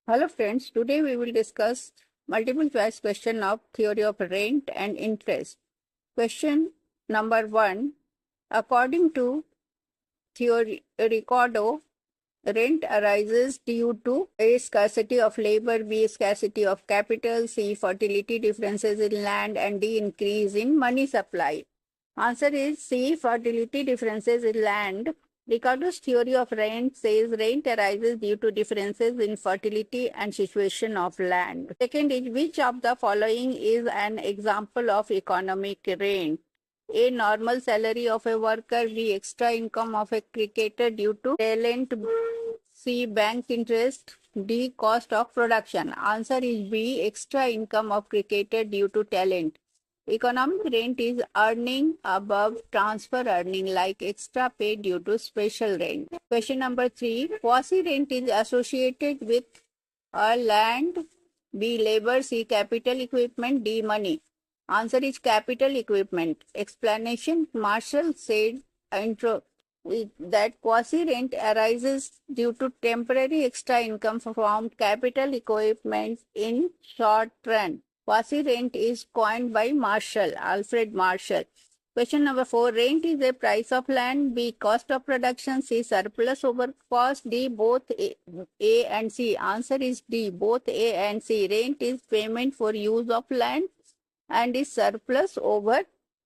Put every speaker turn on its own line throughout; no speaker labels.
Hello friends, today we will discuss multiple choice question of theory of rent and interest. Question number 1. According to theory Ricardo, rent arises due to A. Scarcity of labor, B. Scarcity of capital, C. Fertility differences in land, and D. Increase in money supply. Answer is C. Fertility differences in land. Ricardo's theory of rent says rent arises due to differences in fertility and situation of land. Second is, which of the following is an example of economic rent? A. Normal salary of a worker. B. Extra income of a cricketer due to talent. C. Bank interest. D. Cost of production. Answer is B. Extra income of cricketer due to talent. Economic rent is earning above transfer earning, like extra pay due to special rent. Question number 3. Quasi rent is associated with a land, B. Labor, C. Capital equipment, D. Money. Answer is capital equipment. Explanation. Marshall said intro that quasi rent arises due to temporary extra income from capital equipment in short run. Quasi rent is coined by Alfred Marshall. Question number 4. Rent is a price of land. B. Cost of production. C. Surplus over cost. D. Both A and C. Answer is D. Both A and C. Rent is payment for use of land and is surplus over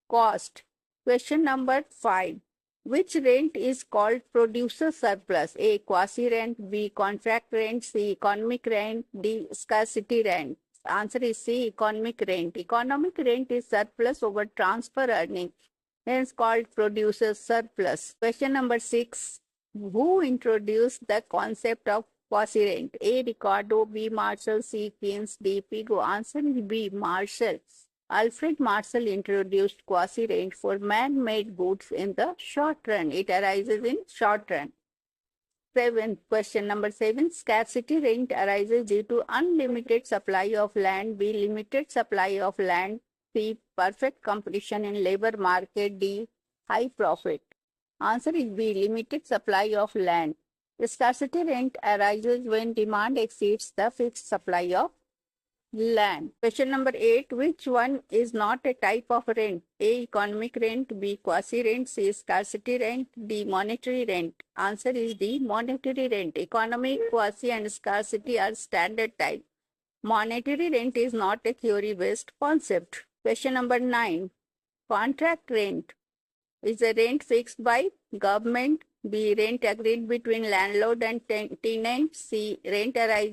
cost. Question number 5. Which rent is called producer surplus? A. Quasi rent. B. Contract rent. C. Economic rent. D. Scarcity rent. Answer is C. Economic rent. Economic rent is surplus over transfer earning, hence called producer surplus. Question number 6. Who introduced the concept of quasi rent? A. Ricardo. B. Marshall. C. Keynes. D. Pigou. Answer is B. Marshall. Alfred Marshall introduced quasi rent for man-made goods in the short run. It arises in short run. Question number 7. Scarcity rent arises due to unlimited supply of land. B. Limited supply of land. C. Perfect competition in labor market. D. High profit. Answer is B. Limited supply of land. Scarcity rent arises when demand exceeds the fixed supply of land. Question number 8. Which one is not a type of rent? A. Economic rent. B. Quasi rent. C. Scarcity rent. D. Monetary rent. Answer is D. Monetary rent. Economic, quasi and scarcity are standard type. Monetary rent is not a theory-based concept. Question number 9. Contract rent is a rent fixed by government. B. Rent agreed between landlord and tenant. C. Rent arises